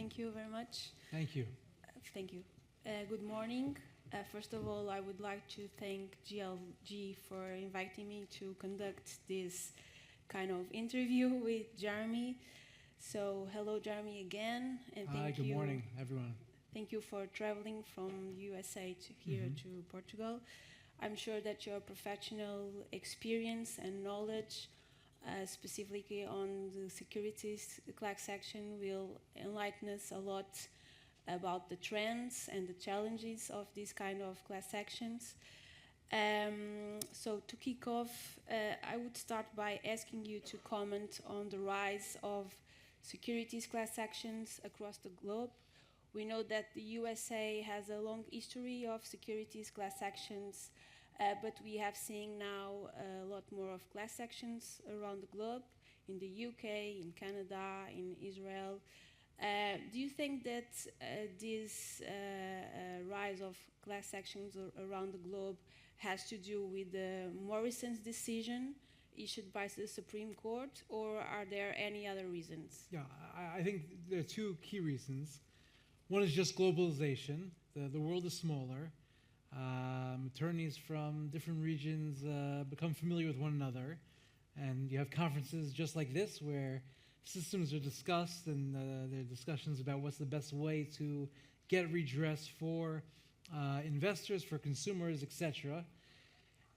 Thank you very much. Thank you. Thank you. Good morning. First of all, I would like to thank GLG for inviting me to conduct this kind of interview with Jeremy. So, hello, Jeremy, again. And Hi, good morning, everyone. Thank you for traveling from USA to here to Portugal. I'm sure that your professional experience and knowledge, specifically on the securities class action, will enlighten us a lot about the trends and the challenges of these kind of class actions. So to kick off, I would start by asking you to comment on the rise of securities class actions across the globe. We know that the USA has a long history of securities class actions, but we have seen now a lot more of class actions around the globe, in the UK, in Canada, in Israel. Do you think that this rise of class actions around the globe has to do with Morrison's decision issued by the Supreme Court, or are there any other reasons? Yeah, I think there are two key reasons. One is just globalization. The world is smaller. Attorneys from different regions become familiar with one another. And you have conferences just like this where systems are discussed and there are discussions about what's the best way to get redress for investors, for consumers, etc.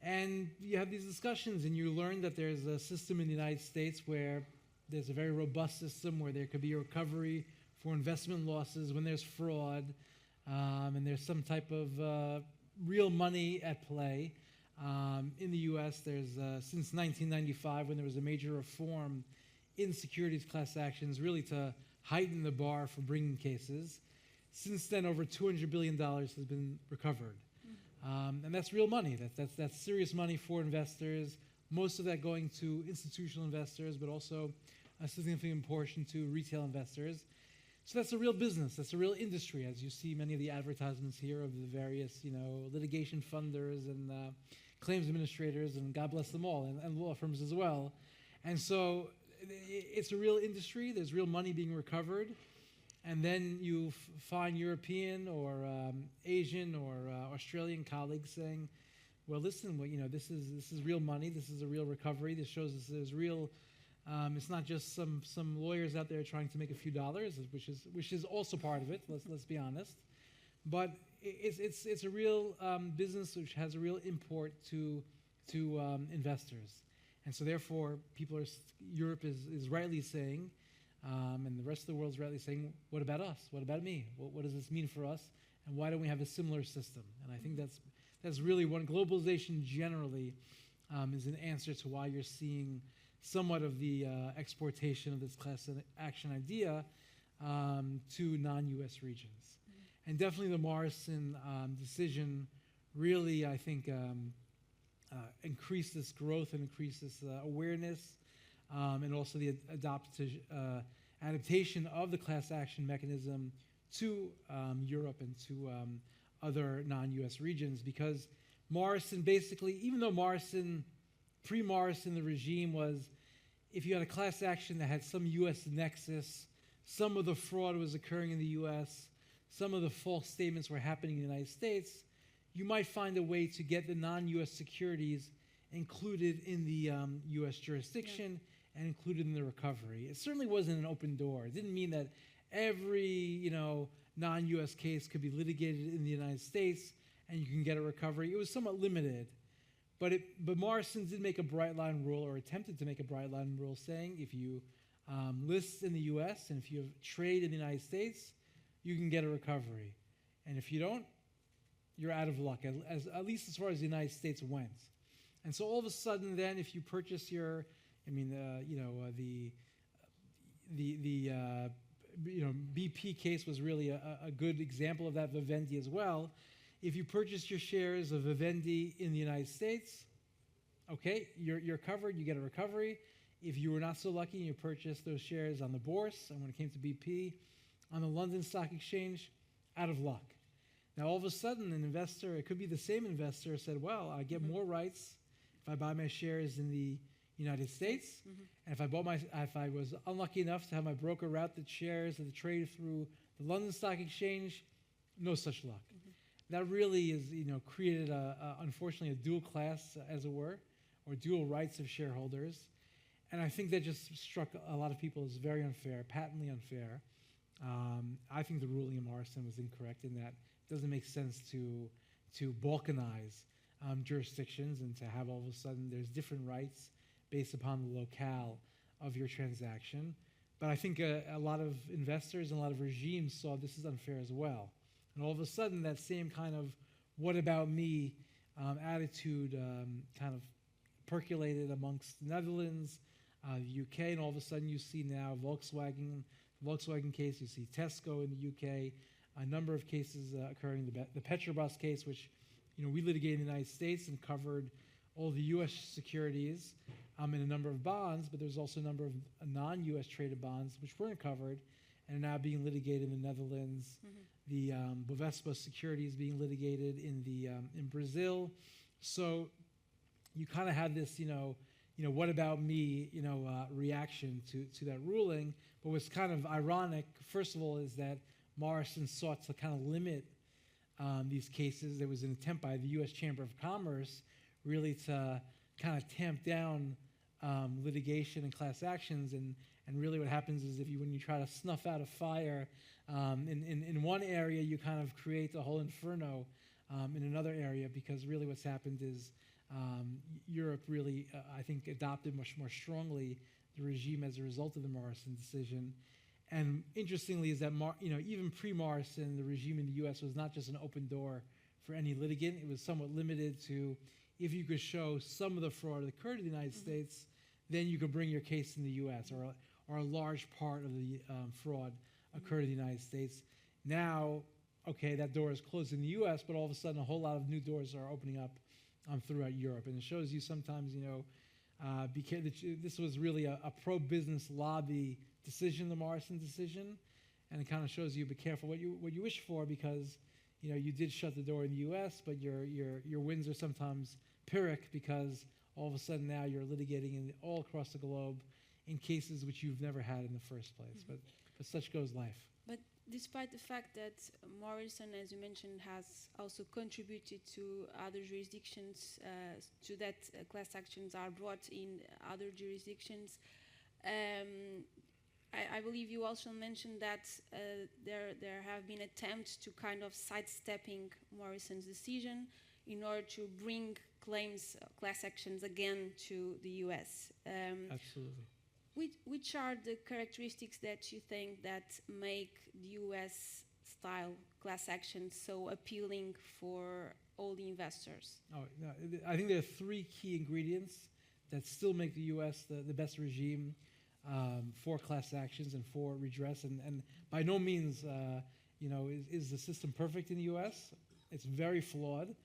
And you have these discussions and you learn that there's a system in the United States where there's a very robust system where there could be a recovery for investment losses when there's fraud and there's some type of real money at play. In the US, there's since 1995, when there was a major reform in securities class actions, really to heighten the bar for bringing cases. Since then, over $200 billion has been recovered. And that's real money. That's serious money for investors, most of that going to institutional investors, but also a significant portion to retail investors. So that's a real business. That's a real industry, as you see many of the advertisements here of the various, litigation funders and claims administrators, and God bless them all, and law firms as well. And so it's a real industry. There's real money being recovered. And then you find European or Asian or Australian colleagues saying, well, listen, this is real money. This is a real recovery. This shows us there's real. It's not just some lawyers out there trying to make a few dollars, which is also part of it. Let's be honest, but it's a real business which has a real import to investors, and so therefore Europe is rightly saying, and the rest of the world is rightly saying, what about us? What about me? What does this mean for us? And why don't we have a similar system? And I think that's really one. Globalization generally is an answer to why you're seeing somewhat of the exportation of this class action idea to non-U.S. regions. And definitely the Morrison decision really, I think, increased this growth and increased this awareness, and also the adaptation of the class action mechanism to Europe and to other non-U.S. regions, because Morrison basically, even though pre-Morrison, the regime was, if you had a class action that had some U.S. nexus, some of the fraud was occurring in the U.S., some of the false statements were happening in the United States, you might find a way to get the non-U.S. securities included in the U.S. jurisdiction and included in the recovery. It certainly wasn't an open door. It didn't mean that every non-U.S. case could be litigated in the United States and you can get a recovery. It was somewhat limited. But Morrison did make a bright line rule, or attempted to make a bright line rule, saying if you list in the U.S. and if you trade in the United States, you can get a recovery. And if you don't, you're out of luck, at least as far as the United States went. And so all of a sudden then, if you purchase the BP case was really a good example of that, Vivendi as well. If you purchase your shares of Vivendi in the United States, okay, you're covered, you get a recovery. If you were not so lucky and you purchased those shares on the bourse, and when it came to BP, on the London Stock Exchange, out of luck. Now all of a sudden an investor, it could be the same investor, said, well, I get more rights if I buy my shares in the United States. And if I was unlucky enough to have my broker route the shares of the trade through the London Stock Exchange, no such luck. That really is, created unfortunately a dual class, as it were, or dual rights of shareholders. And I think that just struck a lot of people as very unfair, patently unfair. I think the ruling in Morrison was incorrect in that it doesn't make sense to balkanize jurisdictions and to have all of a sudden there's different rights based upon the locale of your transaction. But I think a lot of investors and a lot of regimes saw this as unfair as well. And all of a sudden that same kind of what about me attitude kind of percolated amongst the Netherlands, the UK, and all of a sudden you see now Volkswagen case, you see Tesco in the UK, a number of cases occurring, the Petrobras case, which we litigated in the United States and covered all the U.S. securities and a number of bonds, but there's also a number of non-U.S. traded bonds which weren't covered and are now being litigated in the Netherlands. The Bovespa securities being litigated in Brazil. So you kind of had this, what about me, reaction to that ruling. But what's kind of ironic, first of all, is that Morrison sought to kind of limit these cases. There was an attempt by the U.S. Chamber of Commerce really to kind of tamp down litigation and class actions. And really what happens is when you try to snuff out a fire in one area, you kind of create a whole inferno in another area, because really what's happened is Europe really, I think, adopted much more strongly the regime as a result of the Morrison decision. And interestingly is that, even pre-Morrison, the regime in the U.S. was not just an open door for any litigant. It was somewhat limited to if you could show some of the fraud that occurred in the United States, then you could bring your case in the U.S., or a large part of the fraud occurred in the United States. Now, okay, that door is closed in the U.S., but all of a sudden a whole lot of new doors are opening up throughout Europe. And it shows you sometimes, this was really a pro-business lobby decision, the Morrison decision, and it kind of shows you be careful what you wish for, because you did shut the door in the U.S., but your wins are sometimes Pyrrhic, because all of a sudden now you're litigating all across the globe in cases which you've never had in the first place. But such goes life. But despite the fact that Morrison, as you mentioned, has also contributed to other jurisdictions, to that class actions are brought in other jurisdictions, I believe you also mentioned that there have been attempts to kind of sidestepping Morrison's decision in order to bring claims, class actions again to the U.S. Absolutely. Which are the characteristics that you think that make the U.S. style class actions so appealing for all the investors? Oh, no, I think there are three key ingredients that still make the U.S. the best regime for class actions and for redress. And by no means, is the system perfect in the U.S.? It's very flawed.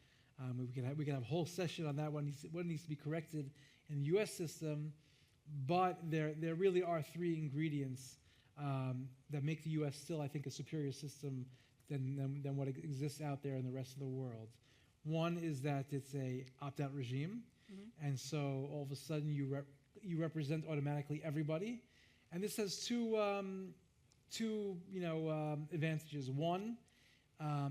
We can have a whole session on that. What needs to be corrected in the U.S. system. But there really are three ingredients that make the U.S. still, I think, a superior system than what exists out there in the rest of the world. One is that it's a opt-out regime, and so all of a sudden you represent automatically everybody, and this has two advantages. One,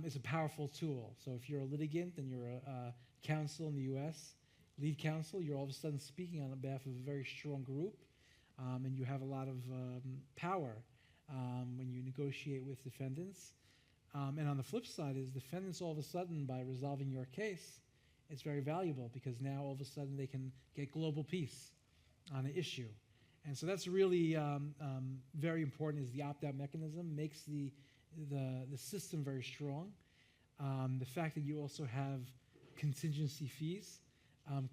it's a powerful tool. So if you're a litigant and you're a counsel in the U.S., lead counsel, you're all of a sudden speaking on behalf of a very strong group, and you have a lot of power when you negotiate with defendants. And on the flip side is defendants all of a sudden, by resolving your case, it's very valuable, because now all of a sudden they can get global peace on an issue. And so that's really very important, is the opt-out mechanism makes the system very strong. The fact that you also have contingency fees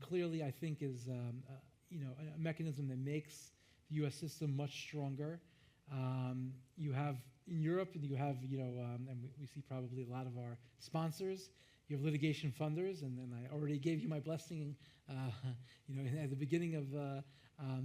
clearly, I think, is a mechanism that makes the U.S. system much stronger. You have in Europe, you have and we see probably a lot of our sponsors. You have litigation funders, and I already gave you my blessing, at the beginning of the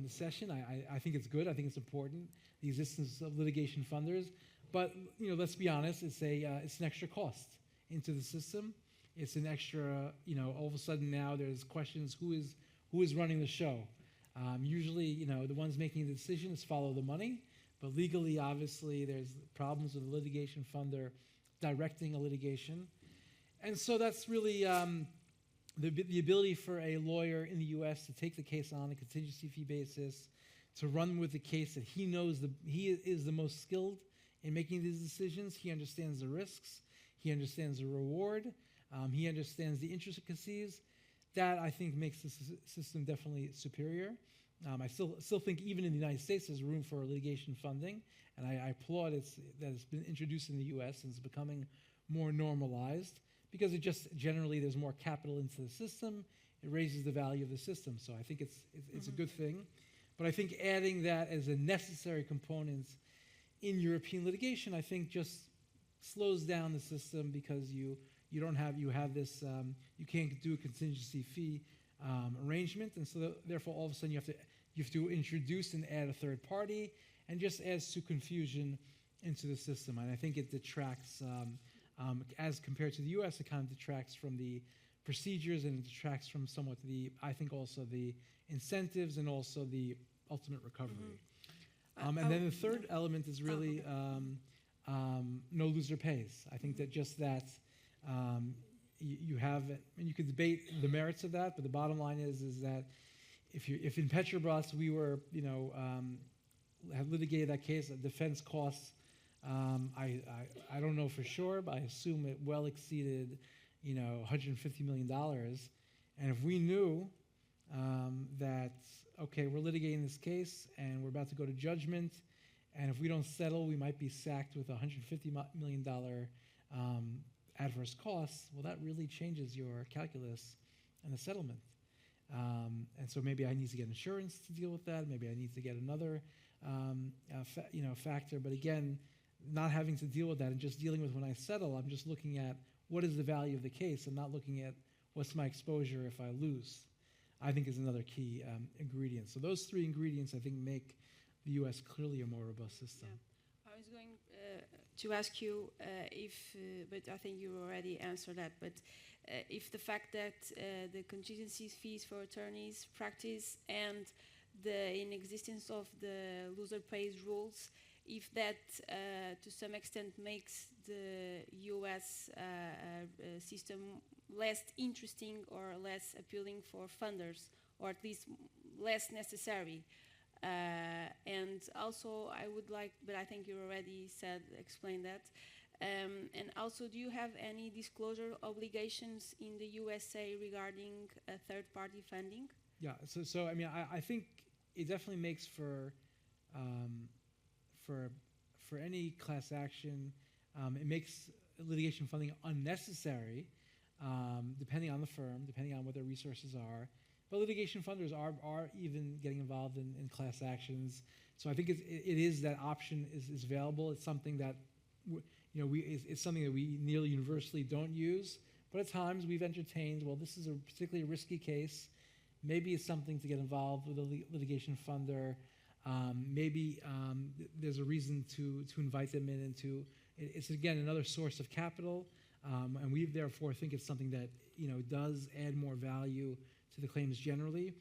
session. I think it's good. I think it's important, the existence of litigation funders. But let's be honest, it's an extra cost into the system. It's an extra, all of a sudden now there's questions, who is running the show? Usually, the ones making the decisions follow the money, but legally, obviously, there's problems with the litigation funder directing a litigation. And so that's really the ability for a lawyer in the U.S. to take the case on a contingency fee basis, to run with the case that he knows he is the most skilled in making these decisions. He understands the risks. He understands the reward. He understands the intricacies. That, I think, makes the system definitely superior. I still think even in the United States there's room for litigation funding, and I applaud that it's been introduced in the U.S. and it's becoming more normalized because it just generally there's more capital into the system. It raises the value of the system, so I think it's a good thing. But I think adding that as a necessary component in European litigation, I think just slows down the system because you have this you can't do a contingency fee arrangement, and so therefore all of a sudden you have to introduce and add a third party, and just adds to confusion into the system. And I think it detracts, as compared to the U.S., it kind of detracts from the procedures, and it detracts from somewhat I think also the incentives and also the ultimate recovery. And then the third element is really no loser pays. I think that just that you have, and you could debate the merits of that, but the bottom line is that if in Petrobras we were, have litigated that case, defense costs, I don't know for sure, but I assume it well exceeded, $150 million. And if we knew that, okay, we're litigating this case and we're about to go to judgment, and if we don't settle, we might be sacked with $150 million adverse costs, well, that really changes your calculus and the settlement. And so maybe I need to get insurance to deal with that. Maybe I need to get another factor. But again, not having to deal with that and just dealing with when I settle, I'm just looking at what is the value of the case. I'm not looking at what's my exposure if I lose, I think is another key ingredient. So those three ingredients, I think, make the U.S. clearly a more robust system. Yeah. I was going to ask you but I think you already answered that, but if the fact that the contingency fees for attorneys practice and the inexistence of the loser pays rules, if that to some extent makes the U.S. System less interesting or less appealing for funders, or at least less necessary. And also, I would like, but I think you already explained that. And also, do you have any disclosure obligations in the USA regarding third-party funding? Yeah. So I mean, I think it definitely makes for any class action, it makes litigation funding unnecessary, depending on the firm, depending on what their resources are. But litigation funders are even getting involved in class actions. So I think it is that option is available. It's something that it's something that we nearly universally don't use. But at times we've entertained, well, this is a particularly risky case. Maybe it's something to get involved with a litigation funder. Maybe there's a reason to invite them in, and it's again another source of capital. And we therefore think it's something that does add more value to the claims generally.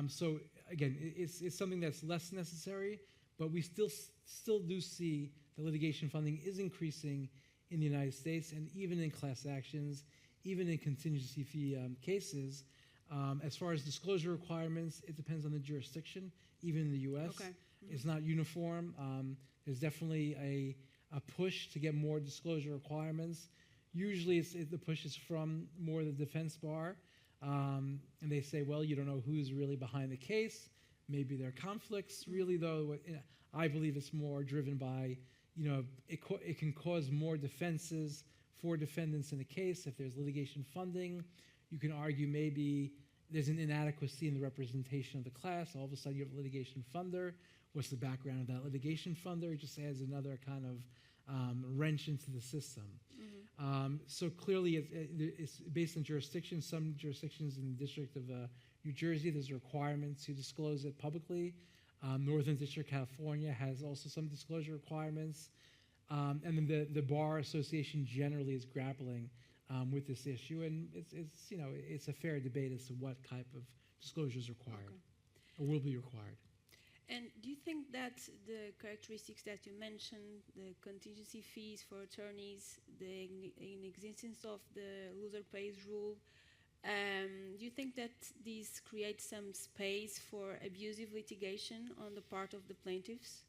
So again, it's something that's less necessary, but we still do see the litigation funding is increasing in the United States, and even in class actions, even in contingency fee cases. As far as disclosure requirements, it depends on the jurisdiction. Even in the U.S., okay. It's not uniform. There's definitely a push to get more disclosure requirements. Usually the push is from more the defense bar. And they say, well, you don't know who's really behind the case. Maybe there are conflicts. Really, though, I believe it's more driven by, it can cause more defenses for defendants in a case. If there's litigation funding, you can argue maybe there's an inadequacy in the representation of the class. All of a sudden, you have a litigation funder. What's the background of that litigation funder? It just adds another kind of wrench into the system. Mm-hmm. So clearly, it's based on jurisdiction. Some jurisdictions in the District of New Jersey, there's a requirement to disclose it publicly. Northern District, California has also some disclosure requirements. And then the Bar Association generally is grappling with this issue, and it's a fair debate as to what type of disclosure is required. or will be required. And do you think that the characteristics that you mentioned, the contingency fees for attorneys, the inexistence of the loser pays rule, do you think that these create some space for abusive litigation on the part of the plaintiffs?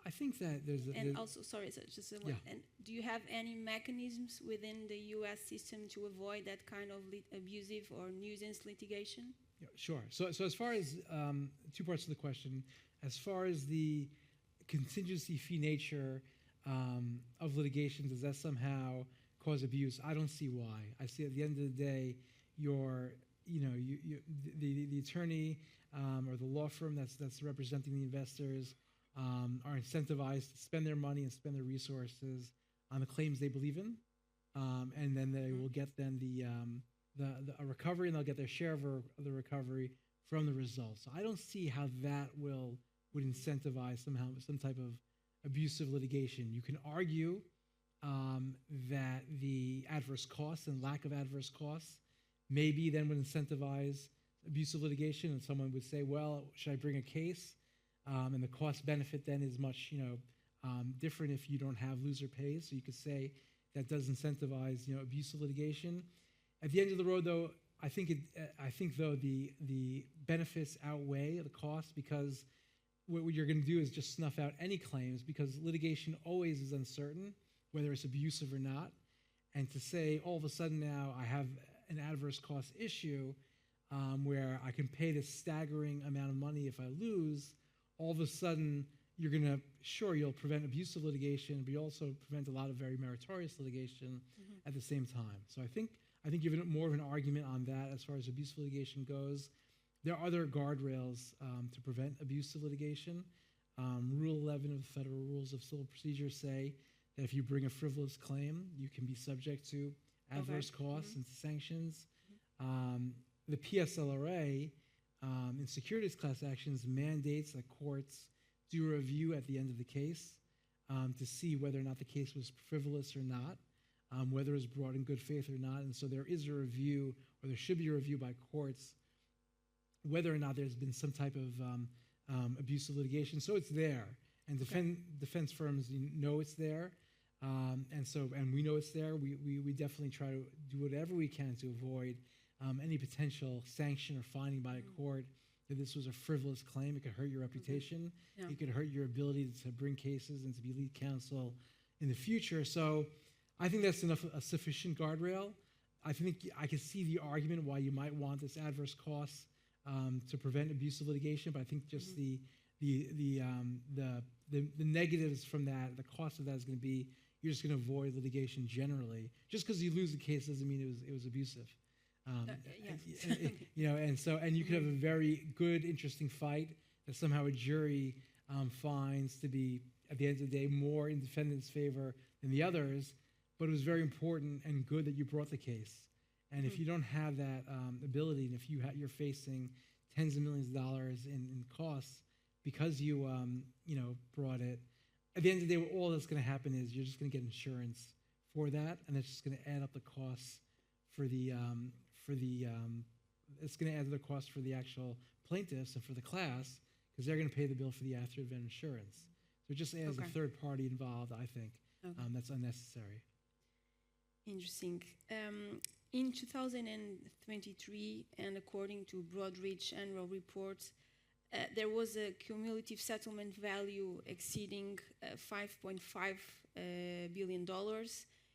I think that there's also, sorry, so just a yeah. and do you have any mechanisms within the U.S. system to avoid that kind of abusive or nuisance litigation? Yeah, sure. So as far as two parts of the question, as far as the contingency fee nature of litigation, does that somehow cause abuse? I don't see why. I see at the end of the day, the attorney or the law firm that's representing the investors are incentivized to spend their money and spend their resources on the claims they believe in, and then they will get then a recovery, and they'll get their share of the recovery from the results. So I don't see how that would incentivize somehow some type of abusive litigation. You can argue that the adverse costs and lack of adverse costs maybe then would incentivize abusive litigation, and someone would say, well, should I bring a case? And the cost benefit then is much different if you don't have loser pays. So you could say that does incentivize abusive litigation. At the end of the road, though, I think the benefits outweigh the cost, because what you're going to do is just snuff out any claims, because litigation always is uncertain whether it's abusive or not. And to say all of a sudden now I have an adverse cost issue where I can pay this staggering amount of money if I lose, all of a sudden you'll prevent abusive litigation, but you also prevent a lot of very meritorious litigation at the same time. So I think you have more of an argument on that as far as abusive litigation goes. There are other guardrails to prevent abusive litigation. Rule 11 of the Federal Rules of Civil Procedure say that if you bring a frivolous claim, you can be subject to adverse costs and sanctions. The PSLRA in securities class actions mandates that courts do a review at the end of the case to see whether or not the case was frivolous or not, whether it was brought in good faith or not. And so there is a review, or there should be a review by courts, whether or not there's been some type of abusive litigation. So it's there, and defense firms know it's there, and we know it's there. We definitely try to do whatever we can to avoid any potential sanction or finding by a court that this was a frivolous claim. It could hurt your reputation. Yeah. It could hurt your ability to bring cases and to be lead counsel in the future. So I think that's a sufficient guardrail. I think I can see the argument why you might want this adverse costs to prevent abusive litigation, but I think just the negatives from that, the cost of that is going to be you're just going to avoid litigation generally. Just because you lose the case doesn't mean it was abusive. Yes. And you could have a very good, interesting fight that somehow a jury finds to be, at the end of the day, more in defendant's favor than the others, but it was very important and good that you brought the case. And if you don't have that ability, and if you're facing tens of millions of dollars in costs because you brought it, at the end of the day, all that's going to happen is you're just going to get insurance for that, and it's just going to add up the costs for the actual plaintiffs and for the class, because they're going to pay the bill for the after-event insurance. So it just adds a third party involved, I think. That's unnecessary. Interesting. In 2023, and according to Broadridge annual report, there was a cumulative settlement value exceeding $5.5 billion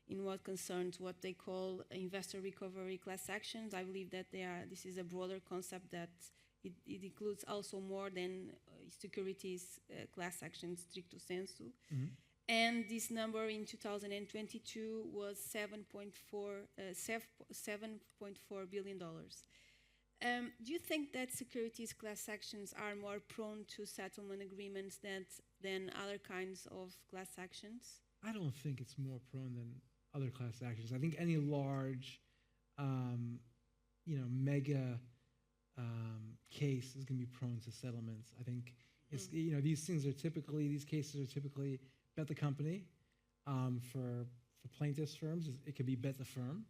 in what concerns what they call investor recovery class actions. I believe that this is a broader concept, that it includes also more than securities class actions stricto sensu. And this number in 2022 was $7.4 billion. Do you think that securities class actions are more prone to settlement agreements than other kinds of class actions? I don't think it's more prone than other class actions. I think any large, mega case is going to be prone to settlements. I think it's these cases are typically bet the company. For plaintiffs' firms, it could be bet the firm.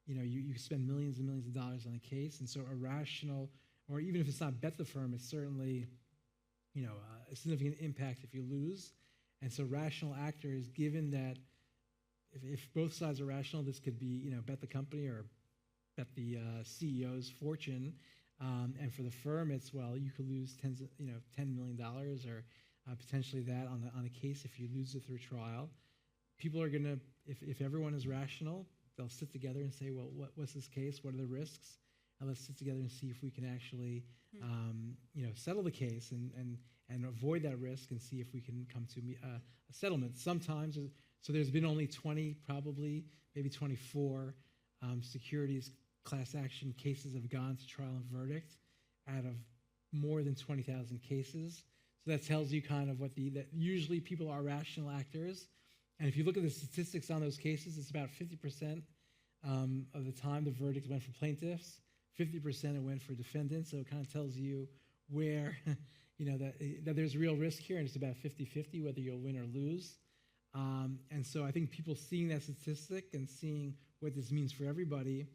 You spend millions and millions of dollars on a case, and so a rational or even if it's not bet the firm, it's certainly, a significant impact if you lose. And so rational actors, given that if both sides are rational, this could be, bet the company or bet the CEO's fortune. And for the firm, it's, well, you could lose $10 million or potentially that on a case if you lose it through trial. People are going to, if everyone is rational, they'll sit together and say, well, what's this case? What are the risks? And let's sit together and see if we can actually, settle the case and avoid that risk and see if we can come to a settlement. Sometimes, so there's been only 20, probably, maybe 24 securities class action cases have gone to trial and verdict out of more than 20,000 cases. So that tells you kind of that usually people are rational actors. And if you look at the statistics on those cases, it's about 50% of the time the verdict went for plaintiffs, 50% it went for defendants. So it kind of tells you where, that there's real risk here, and it's about 50-50 whether you'll win or lose. And so I think people seeing that statistic and seeing what this means for everybody,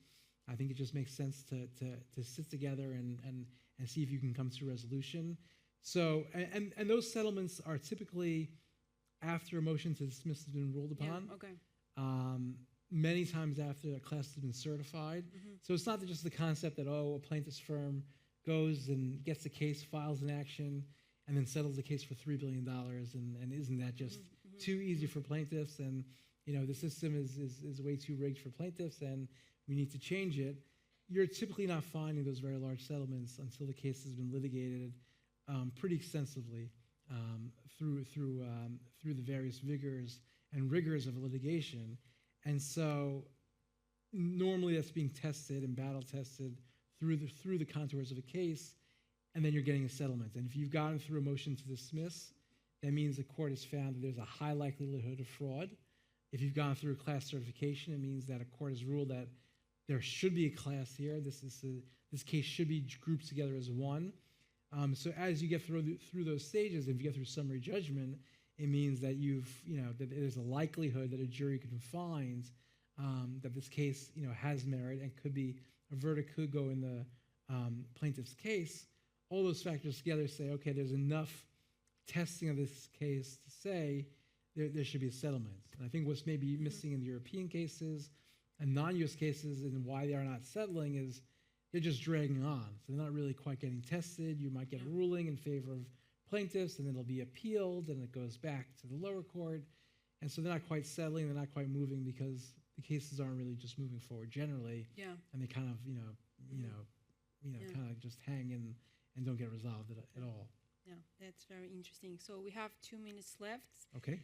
I think it just makes sense to sit together and see if you can come to a resolution. So, and those settlements are typically after a motion to dismiss has been ruled upon. Yeah, okay. Many times after a class has been certified. Mm-hmm. So it's not just the concept that, a plaintiff's firm goes and gets the case, files an action, and then settles the case for $3 billion, and isn't that just too easy for plaintiffs? And the system is way too rigged for plaintiffs, and we need to change it. You're typically not finding those very large settlements until the case has been litigated pretty extensively through the various vigors and rigors of litigation. And so normally that's being tested and battle tested through the contours of a case, and then you're getting a settlement. And if you've gotten through a motion to dismiss, that means the court has found that there's a high likelihood of fraud. If you've gone through a class certification, it means that a court has ruled that there should be a class here. This case should be grouped together as one. So as you get through those stages, if you get through summary judgment, it means that that there's a likelihood that a jury could find that this case, has merit and a verdict could go in the plaintiff's case. All those factors together say, okay, there's enough testing of this case to say there should be a settlement. And I think what's maybe missing in the European cases and non-US cases and why they are not settling is they're just dragging on. So they're not really quite getting tested. You might get a ruling in favor of plaintiffs, and then it'll be appealed, and it goes back to the lower court. And so they're not quite settling, they're not quite moving because the cases aren't really just moving forward generally. Yeah. And they kind of, kind of just hang in and don't get resolved at all. Yeah, that's very interesting. So we have 2 minutes left. Okay.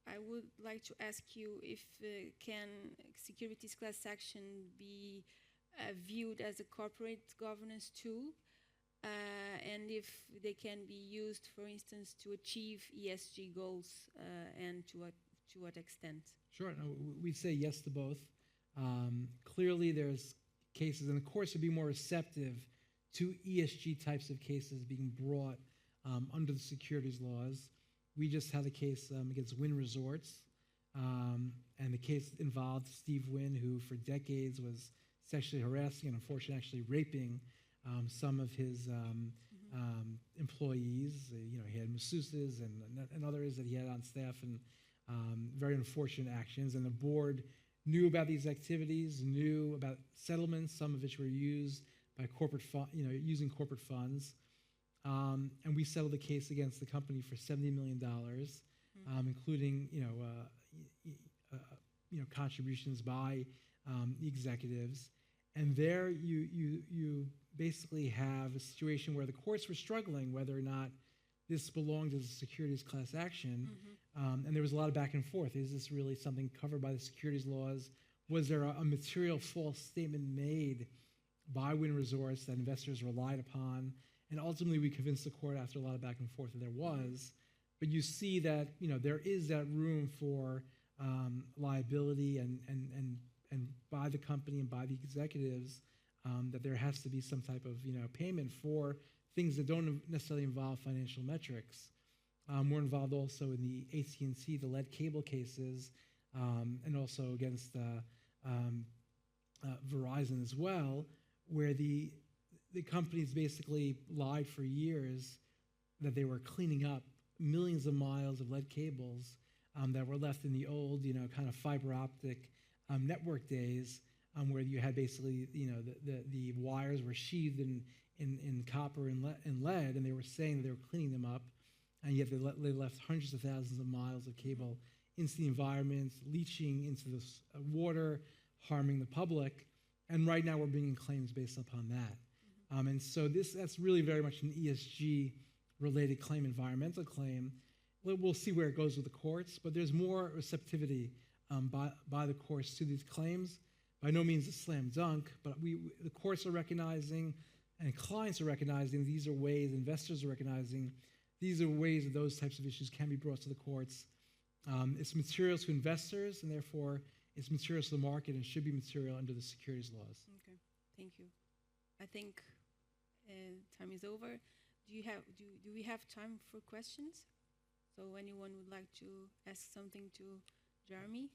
I would like to ask you if can securities class action be viewed as a corporate governance tool, and if they can be used, for instance, to achieve ESG goals, and to what extent? Sure. No, we say yes to both. Clearly, there's cases, and the courts would be more receptive to ESG types of cases being brought under the securities laws. We just had a case against Wynn Resorts, and the case involved Steve Wynn, who for decades was sexually harassing and unfortunately actually raping some of his employees. He had masseuses and others that he had on staff, and very unfortunate actions. And the board knew about these activities, knew about settlements, some of which were used by corporate using corporate funds. And we settled the case against the company for $70 million, including contributions by the executives. And there you basically have a situation where the courts were struggling whether or not this belonged as a securities class action, and there was a lot of back and forth. Is this really something covered by the securities laws? Was there a material false statement made by Wynn Resorts that investors relied upon? And ultimately, we convinced the court after a lot of back and forth that there was. But you see that there is that room for liability and by the company and by the executives, that there has to be some type of payment for things that don't necessarily involve financial metrics. We're involved also in the AT&T, the lead cable cases, and also against Verizon as well, where the companies basically lied for years that they were cleaning up millions of miles of lead cables that were left in the old, kind of fiber optic network days, where you had basically, the wires were sheathed in copper and lead, and they were saying that they were cleaning them up, and yet they left hundreds of thousands of miles of cable into the environment, leaching into the water, harming the public. And right now we're bringing claims based upon that. And so that's really very much an ESG-related claim, environmental claim. We'll see where it goes with the courts, but there's more receptivity by the courts to these claims. By no means a slam dunk, but the courts are recognizing and clients are recognizing these are ways, investors are recognizing these are ways that those types of issues can be brought to the courts. It's material to investors, and therefore it's material to the market and should be material under the securities laws. Okay, thank you. I think time is over. Do we have time for questions? So anyone would like to ask something to Jeremy?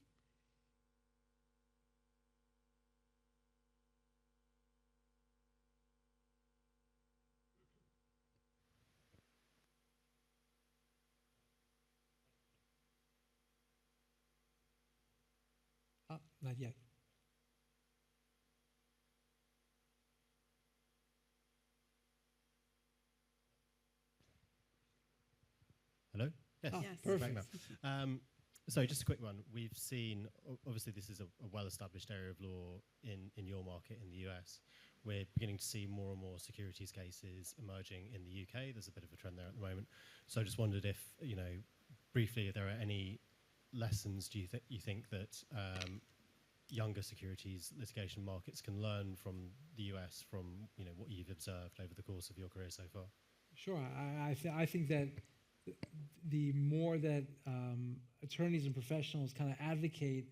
Not yet. Hello? Yes. Yes. Perfect. So just a quick one. We've seen, obviously this is a well-established area of law in your market in the US. We're beginning to see more and more securities cases emerging in the UK. There's a bit of a trend there at the moment. So I just wondered if, briefly, if there are any lessons do you think that younger securities litigation markets can learn from the US from, what you've observed over the course of your career so far? Sure. I think that the more that attorneys and professionals kind of advocate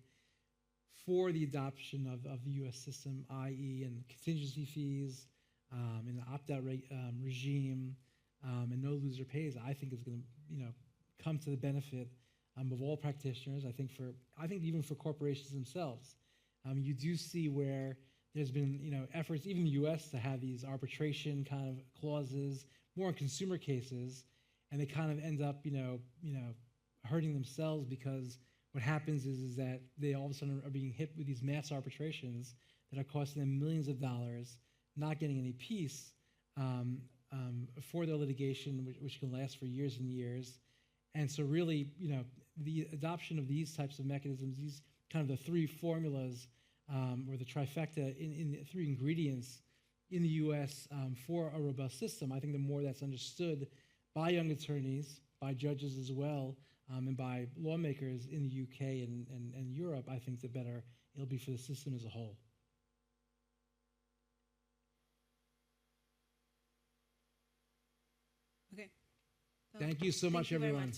for the adoption of the U.S. system, i.e. in contingency fees, in the opt-out regime, and no loser pays, I think is going to, come to the benefit of all practitioners. I think even for corporations themselves. You do see where there's been, efforts, even the U.S., to have these arbitration kind of clauses, more in consumer cases, and they kind of end up, hurting themselves, because what happens is that they all of a sudden are being hit with these mass arbitrations that are costing them millions of dollars, not getting any peace for their litigation, which can last for years and years. And so really, the adoption of these types of mechanisms, these kind of the three formulas, or the trifecta in the three ingredients in the U.S. For a robust system, I think the more that's understood by young attorneys, by judges as well, and by lawmakers in the UK and Europe, I think the better it'll be for the system as a whole. Okay. Thank you so much, everyone.